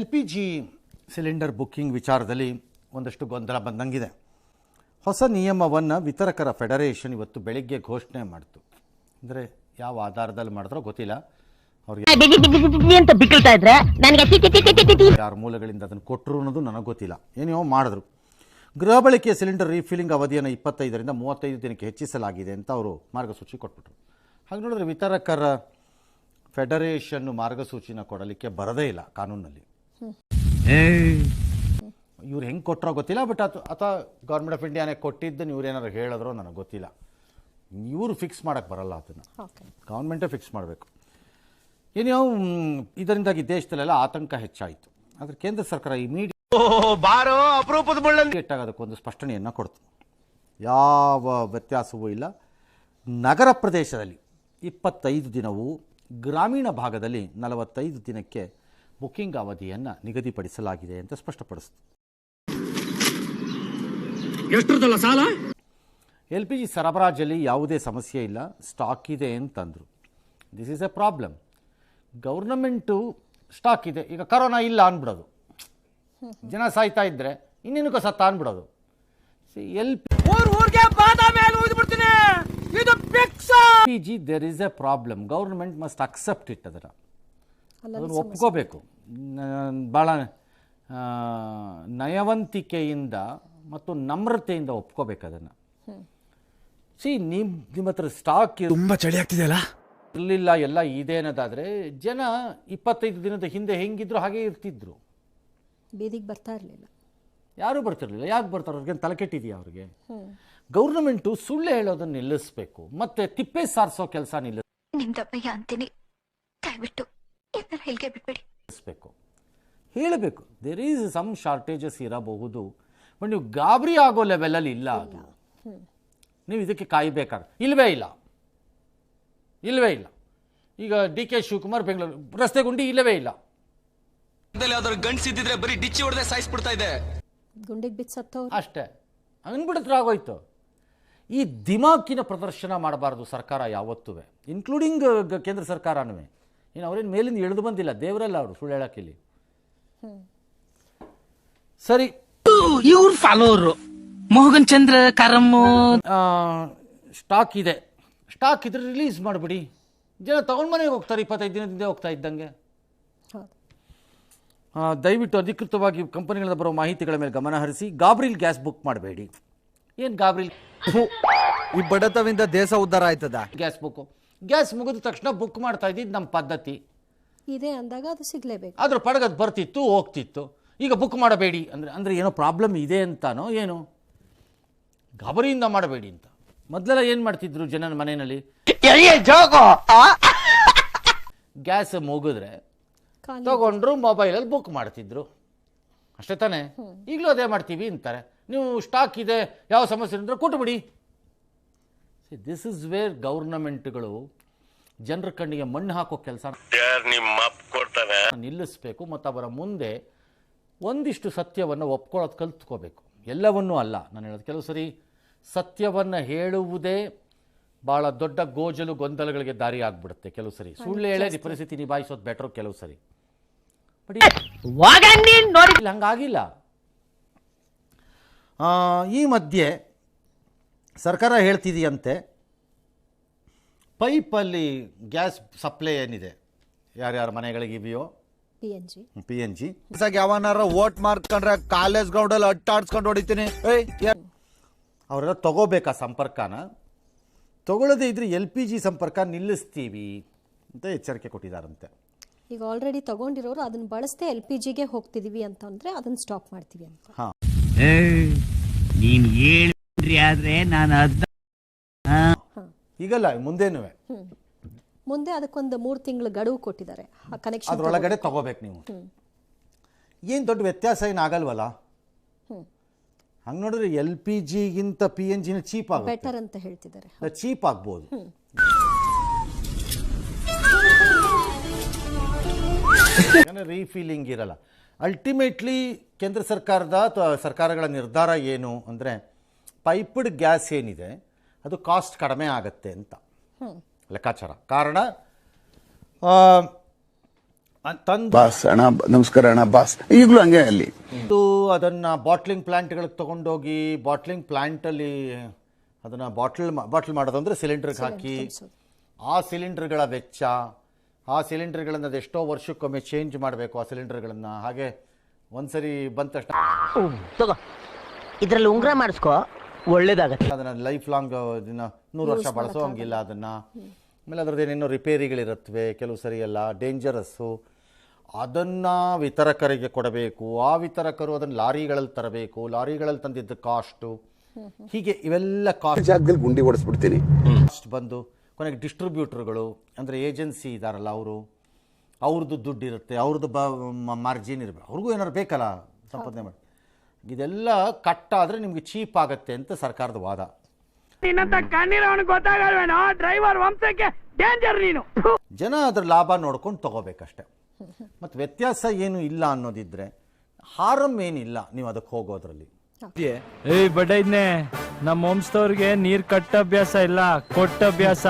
LPG cylinder booking ವಿಚಾರದಲ್ಲಿ ಒಂದಷ್ಟು ಗೊಂದಲ ಬಂದಂಗಿದೆ. ಹೊಸ ನಿಯಮವನ್ನು ವಿತರಕರ ಫೆಡರೇಷನ್ ಇವತ್ತು ಬೆಳಿಗ್ಗೆ ಘೋಷಣೆ ಮಾಡಿತು. ಅಂದರೆ ಯಾವ ಆಧಾರದಲ್ಲಿ ಮಾಡಿದ್ರೋ ಗೊತ್ತಿಲ್ಲ. ಅವ್ರಿಗೆ ಯಾರು ಮೂಲಗಳಿಂದ ಅದನ್ನು ಕೊಟ್ಟರು ಅನ್ನೋದು ನನಗೆ ಗೊತ್ತಿಲ್ಲ. ಏನೋ ಮಾಡಿದ್ರು. ಗೃಹ ಬಳಕೆಯ ಸಿಲಿಂಡರ್ ರೀಫಿಲಿಂಗ್ ಅವಧಿಯನ್ನು 25ರಿಂದ 35 ದಿನಕ್ಕೆ ಹೆಚ್ಚಿಸಲಾಗಿದೆ ಅಂತ ಅವರು ಮಾರ್ಗಸೂಚಿ ಕೊಟ್ಬಿಟ್ರು. ಹಾಗೆ ನೋಡಿದ್ರೆ ವಿತರಕರ ಫೆಡರೇಷನ್ ಮಾರ್ಗಸೂಚಿನ ಕೊಡಲಿಕ್ಕೆ ಬರದೇ ಇಲ್ಲ ಕಾನೂನಲ್ಲಿ. ಇವ್ರು ಹೆಂಗೆ ಕೊಟ್ಟರೋ ಗೊತ್ತಿಲ್ಲ. ಬಟ್ ಅಥವಾ ಗೌರ್ಮೆಂಟ್ ಆಫ್ ಇಂಡಿಯಾನೇ ಕೊಟ್ಟಿದ್ದನ್ನು ಇವ್ರು ಏನಾರು ಹೇಳಿದ್ರೋ ನನಗೆ ಗೊತ್ತಿಲ್ಲ. ಇವರು ಫಿಕ್ಸ್ ಮಾಡೋಕ್ಕೆ ಬರಲ್ಲ, ಅದನ್ನು ಗೌರ್ಮೆಂಟೇ ಫಿಕ್ಸ್ ಮಾಡಬೇಕು. ಏನೋ ಇದರಿಂದಾಗಿ ದೇಶದಲ್ಲೆಲ್ಲ ಆತಂಕ ಹೆಚ್ಚಾಯಿತು. ಆದರೆ ಕೇಂದ್ರ ಸರ್ಕಾರ ಇಮಿಡಿಯೇಟ್ ಆಗಿ ಅದಕ್ಕೊಂದು ಸ್ಪಷ್ಟನೆಯನ್ನು ಕೊಡ್ತು. ಯಾವ ವ್ಯತ್ಯಾಸವೂ ಇಲ್ಲ. ನಗರ ಪ್ರದೇಶದಲ್ಲಿ 25 ದಿನವೂ, ಗ್ರಾಮೀಣ ಭಾಗದಲ್ಲಿ 45 ದಿನಕ್ಕೆ ಬುಕ್ಕಿಂಗ್ ಅವಧಿಯನ್ನು ನಿಗದಿಪಡಿಸಲಾಗಿದೆ ಅಂತ ಸ್ಪಷ್ಟಪಡಿಸಿತು. LPG ಸರಬರಾಜಲ್ಲಿ ಯಾವುದೇ ಸಮಸ್ಯೆ ಇಲ್ಲ, ಸ್ಟಾಕ್ ಇದೆ ಅಂತಂದರು. This is a problem. Government stock ಇದೆ, ಈಗ ಕರೋನಾ ಇಲ್ಲ ಅಂದ್ಬಿಡೋದು, ಜನ ಸಾಯ್ತಾ ಇದ್ದರೆ ಇನ್ನೇನಕ್ಕೋ ಸತ್ತ ಅಂದ್ಬಿಡೋದು. LPG there is a problem. Government must accept it. ಅದನ್ನು ಒಪ್ಕೋಬೇಕು. ಭಾಳ ನಯವಂತಿಕೆಯಿಂದ ಮತ್ತು ನಮ್ರತೆಯಿಂದ ಒಪ್ಕೋಬೇಕು ಅದನ್ನು. ನಿಮ್ಮ ಹತ್ರ ಸ್ಟಾಕ್ ತುಂಬ ಚಳಿ ಆಗ್ತಿದೆಯಲ್ಲ, ಇರಲಿಲ್ಲ, ಎಲ್ಲ ಇದೆ ಅನ್ನೋದಾದರೆ ಜನ 25 ದಿನದ ಹಿಂದೆ ಹೆಂಗಿದ್ರು ಹಾಗೆ ಇರ್ತಿದ್ರು. ಬೀದಿಗೆ ಬರ್ತಾ ಇರಲಿಲ್ಲ, ಯಾರೂ ಬರ್ತಿರ್ಲಿಲ್ಲ. ಯಾಕೆ ಬರ್ತಾರೆ? ಅವ್ರಿಗೆ ತಲೆ ಕೆಟ್ಟಿದೆಯಾ ಅವ್ರಿಗೆ? ಗೌರ್ನಮೆಂಟು ಸುಳ್ಳು ಹೇಳೋದನ್ನು ನಿಲ್ಲಿಸಬೇಕು, ಮತ್ತೆ ತಿಪ್ಪೆ ಸಾರಿಸೋ ಕೆಲಸ ನಿಲ್ಲಿಸಬೇಕು. ಹೇಳಬೇಕು, ದೇರ್ ಈಸ್ ಸಮ್ ಶಾರ್ಟೇಜಸ್ ಇರಬಹುದು, ಬಟ್ ನೀವು ಗಾಬರಿ ಆಗೋ ಲೆವೆಲಲ್ಲಿ ಇಲ್ಲ. ಅದು ನೀವು ಇದಕ್ಕೆ ಇಲ್ಲವೇ ಇಲ್ಲ. ಈಗ DK ಶಿವಕುಮಾರ್ ಬೆಂಗಳೂರು ರಸ್ತೆ ಗುಂಡಿ ಇಲ್ಲವೇ ಇಲ್ಲ. ಗಂಡ್ಸಿದ್ರೆ ಬರೀ ಡಿಚ್ಚಿ ಹೊಡೆದೇ ಸಾಯಿಸ್ಬಿಡ್ತಾ ಇದೆ, ಗುಂಡಿಗೆ ಬಿಚ್ಚತ್ತವ್ರು ಅಷ್ಟೇ ಅಂದ್ಬಿಡಿದ್ರೆ ಆಗೋಯ್ತು. ಈ ದಿಮಾಕಿನ ಪ್ರದರ್ಶನ ಮಾಡಬಾರ್ದು ಸರ್ಕಾರ ಯಾವತ್ತೂ, ಇನ್ಕ್ಲೂಡಿಂಗ್ ಕೇಂದ್ರ ಸರ್ಕಾರನೂ. ಏನು ಅವ್ರೇನು ಮೇಲಿಂದ ಇಳಿದು ಬಂದಿಲ್ಲ, ದೇವರಲ್ಲ ಅವರು ಸುಳ್ಳು ಹೇಳಕ್ಕಿಲ್ಲಿ. ಸರಿ, ಇವ್ರ ಫಾಲೋವರು ಮೋಹನ್ ಚಂದ್ರ ಕರಮ್ ಸ್ಟಾಕ್ ಇದ್ರೆ ರಿಲೀಸ್ ಮಾಡಿಬಿಡಿ. ಜನ ತಗೊಂಡು ಮನೆಗೆ ಹೋಗ್ತಾರೆ. 25 ದಿನದಿಂದ ಹೋಗ್ತಾ ಇದ್ದಂಗೆ. ದಯವಿಟ್ಟು ಅಧಿಕೃತವಾಗಿ ಕಂಪನಿಗಳಿಂದ ಬರೋ ಮಾಹಿತಿಗಳ ಮೇಲೆ ಗಮನ ಹರಿಸಿ. ಗಾಬ್ರಿಲ್ ಗ್ಯಾಸ್ ಬುಕ್ ಮಾಡಬೇಡಿ. ಏನು ಗಾಬ್ರಿಲ್? ಈ ಬಡತವಿಂದ ದೇಶ ಉದ್ಧಾರ ಆಯ್ತದ? ಗ್ಯಾಸ್ ಮುಗಿದ ತಕ್ಷಣ ಬುಕ್ ಮಾಡ್ತಾ ಇದ್ದಿದ್ದು ನಮ್ಮ ಪದ್ಧತಿ ಇದೆ ಅಂದಾಗ ಅದು ಸಿಗಲೇಬೇಕು. ಅದ್ರ ಪಡಗದು ಬರ್ತಿತ್ತು, ಹೋಗ್ತಿತ್ತು. ಈಗ ಬುಕ್ ಮಾಡಬೇಡಿ ಅಂದರೆ ಏನೋ ಪ್ರಾಬ್ಲಮ್ ಇದೆ ಅಂತಾನೋ ಏನೋ, ಗಾಬರಿಯಿಂದ ಮಾಡಬೇಡಿ ಅಂತ. ಮೊದಲೆಲ್ಲ ಏನು ಮಾಡ್ತಿದ್ರು ಜನನ ಮನೆಯಲ್ಲಿ, ಗ್ಯಾಸ್ ಮುಗಿದ್ರೆ ತಗೊಂಡ್ರು ಮೊಬೈಲಲ್ಲಿ ಬುಕ್ ಮಾಡ್ತಿದ್ರು, ಅಷ್ಟೇ ತಾನೇ? ಈಗಲೂ ಅದೇ ಮಾಡ್ತೀವಿ ಅಂತಾರೆ. ನೀವು ಸ್ಟಾಕ್ ಇದೆ, ಯಾವ ಸಮಸ್ಯೆ ಅಂದ್ರೆ ಕೊಟ್ಟುಬಿಡಿ. ದಿಸ್ ಇಸ್ ವೇರ್ ಗೌರ್ನಮೆಂಟ್ಗಳು ಜನರ ಕಣ್ಣಿಗೆ ಮಣ್ಣು ಹಾಕೋ ಕೆಲಸ ನಿಲ್ಲಿಸಬೇಕು. ಮತ್ತು ಅವರ ಮುಂದೆ ಒಂದಿಷ್ಟು ಸತ್ಯವನ್ನು ಒಪ್ಕೊಳ್ಳೋದು ಕಲ್ತ್ಕೋಬೇಕು. ಎಲ್ಲವನ್ನೂ ಅಲ್ಲ ನಾನು ಹೇಳೋದು. ಕೆಲವು ಸರಿ ಸತ್ಯವನ್ನು ಹೇಳುವುದೇ ಭಾಳ ದೊಡ್ಡ ಗೋಜಲು ಗೊಂದಲಗಳಿಗೆ ದಾರಿ ಆಗ್ಬಿಡುತ್ತೆ. ಕೆಲವು ಸರಿ ಸುಳ್ಳು ಹೇಳೇ ಪರಿಸ್ಥಿತಿ ನಿಭಾಯಿಸೋದು ಬೆಟ್ರು. ಕೆಲವು ಸರಿ ಬಟ್ ಹಂಗಾಗಿಲ್ಲ. ಈ ಮಧ್ಯೆ ಸರ್ಕಾರ ಹೇಳ್ತಿದೆಯಂತೆ, ಪೈಪಲ್ಲಿ ಗ್ಯಾಸ್ ಸಪ್ಲೈ ಏನಿದೆ ಯಾರ್ಯಾರ ಮನೆಗಳಿಗೆ ಇದೆಯೋ PNG ಯಾವನಾರ ವೋಟ್ ಮಾಡ್ಕೊಂಡ್ರೆ ಕಾಲೇಜ್ ಗ್ರೌಂಡಲ್ಲಿ ಅಟ್ಟಾಡ್ಸ್ಕೊಂಡು ಹೊಡಿತೀನಿ, ಅವರೆಲ್ಲ ತಗೋಬೇಕಾ ಸಂಪರ್ಕನ? ತಗೊಳ್ಳೋದೇ ಇದ್ರೆ LPG ಸಂಪರ್ಕ ನಿಲ್ಲಿಸ್ತೀವಿ ಅಂತ ಎಚ್ಚರಿಕೆ ಕೊಟ್ಟಿದ್ದಾರಂತೆ. ಈಗ ಆಲ್ರೆಡಿ ತಗೊಂಡಿರೋರು ಅದನ್ನ ಬಳಸದೆ LPGಗೆ ಹೋಗ್ತಿದೀವಿ ಅಂತಂದ್ರೆ ಅದನ್ನ ಸ್ಟಾಪ್ ಮಾಡ್ತೀವಿ ಅಂತ. ನೀನ್ ಹೇಳ್ರಿ, ಆದ್ರೆ ನಾನು ಈಗಲ್ಲ, ಮುಂದೇನು ಮುಂದೆ ಅದಕ್ಕೊಂದು 3 ತಿಂಗಳು ಗಡುವು ಕೊಟ್ಟಿದ್ದಾರೆ. ಕನೆಕ್ಷನ್ ಅದರೊಳಗಡೆ ತಗೋಬೇಕು ನೀವು. ಏನು ದೊಡ್ಡ ವ್ಯತ್ಯಾಸ ಏನಾಗಲ್ವಲ್ಲ. ಹಂಗೆ ನೋಡಿದ್ರೆ LPGಗಿಂತ PNGನ ಚೀಪ್ ಆಗುತ್ತೆ, ಬೆಟರ್ ಅಂತ ಹೇಳ್ತಿದ್ದಾರೆ. ಚೀಪ್ ಆಗ್ಬೋದು. ರೀಫಿಲಿಂಗ್ ಇರಲ್ಲ. ಅಲ್ಟಿಮೇಟ್ಲಿ ಕೇಂದ್ರ ಸರ್ಕಾರದ ಅಥವಾ ಸರ್ಕಾರಗಳ ನಿರ್ಧಾರ ಏನು ಅಂದರೆ, ಪೈಪ್ಡ್ ಗ್ಯಾಸ್ ಏನಿದೆ ಅದು ಕಾಸ್ಟ್ ಕಡಿಮೆ ಆಗುತ್ತೆ ಅಂತ ಲೆಕ್ಕಾಚಾರ. ಕಾರಣ ತಂದು ಬಾಸ್ ಅಣ್ಣ ನಮಸ್ಕಾರ ಅಣ್ಣ ಬಾಸ್ ಈಗಲೂ ಹಂಗೆ ಅಲ್ಲಿ ಅದನ್ನು ಬಾಟ್ಲಿಂಗ್ ಪ್ಲಾಂಟ್ಗಳಿಗೆ ತೊಗೊಂಡೋಗಿ ಬಾಟ್ಲಿಂಗ್ ಪ್ಲಾಂಟಲ್ಲಿ ಅದನ್ನು ಬಾಟ್ಲ್ ಮಾಡೋದು ಅಂದರೆ ಸಿಲಿಂಡರ್ಗೆ ಹಾಕಿ ಆ ಸಿಲಿಂಡರ್ಗಳ ವೆಚ್ಚ, ಆ ಸಿಲಿಂಡರ್ಗಳನ್ನು ಅದೆಷ್ಟೋ ವರ್ಷಕ್ಕೊಮ್ಮೆ ಚೇಂಜ್ ಮಾಡಬೇಕು ಆ ಸಿಲಿಂಡರ್ಗಳನ್ನು. ಹಾಗೆ ಒಂದ್ಸರಿ ಬಂದ ತಕ್ಷಣ ತಗೋ ಇದ್ರಲ್ಲಿ ಉಂಗ್ರ ಮಾಡಿಸ್ಕೋ, ಒಳ್ಳೇದಾಗತ್ತೆ. ಅದನ್ನು ಲೈಫ್ ಲಾಂಗ್ 100 ವರ್ಷ ಬಳಸೋ ಹಂಗಿಲ್ಲ ಅದನ್ನು. ಆಮೇಲೆ ಅದ್ರದ್ದು ಏನೇನೋ ರಿಪೇರಿಗಳಿರುತ್ತವೆ, ಕೆಲವು ಸರಿ ಎಲ್ಲ ಡೇಂಜರಸ್ಸು. ಅದನ್ನು ವಿತರಕರಿಗೆ ಕೊಡಬೇಕು, ಆ ವಿತರಕರು ಅದನ್ನು ಲಾರಿಗಳಲ್ಲಿ ತರಬೇಕು, ಲಾರಿಗಳಲ್ಲಿ ತಂದಿದ್ದ ಕಾಸ್ಟು, ಹೀಗೆ ಇವೆಲ್ಲ ಜಾಗದಲ್ಲಿ ಗುಂಡಿ ಓಡಿಸ್ಬಿಡ್ತೀನಿ. ಕಾಸ್ಟ್ ಬಂದು ಕೊನೆಗೆ ಡಿಸ್ಟ್ರಿಬ್ಯೂಟ್ರುಗಳು ಅಂದರೆ ಏಜೆನ್ಸಿ ಇದ್ದಾರಲ್ಲ ಅವ್ರದ್ದು ದುಡ್ಡು ಇರುತ್ತೆ, ಅವ್ರದ್ದು ಮಾರ್ಜಿನ್ ಇರಬೇಕು, ಅವ್ರಿಗೂ ಏನಾದ್ರು ಬೇಕಲ್ಲ ಸಂಪಾದನೆ ಮಾಡಿ. ಇದೆಲ್ಲ ಕಟ್ಟಾದರೆ ನಿಮಗೆ ಚೀಪ್ ಆಗುತ್ತೆ ಅಂತ ಸರ್ಕಾರದ ವಾದ. ಡ್ರೈವರ್ ವಂಶಕ್ಕೆ ಡೇಂಜರ್ ನೀನು. ಜನ ಅದ್ರ ಲಾಭ ನೋಡ್ಕೊಂಡು ತಗೋಬೇಕಷ್ಟೆ. ಮತ್ತು ವ್ಯತ್ಯಾಸ ಏನು ಇಲ್ಲ ಅನ್ನೋದಿದ್ರೆ ಹಾರಮ್ ಏನಿಲ್ಲ ನೀವು ಅದಕ್ಕೆ ಹೋಗೋದ್ರಲ್ಲಿ. ಏಯ್ ಬಡ್ಡೈದ್ನೆ, ನಮ್ಮ ವಂಶದವ್ರಿಗೆ ನೀರ್ ಕಟ್ಟ ಅಭ್ಯಾಸ ಇಲ್ಲ, ಕೊಟ್ಟ ಅಭ್ಯಾಸ.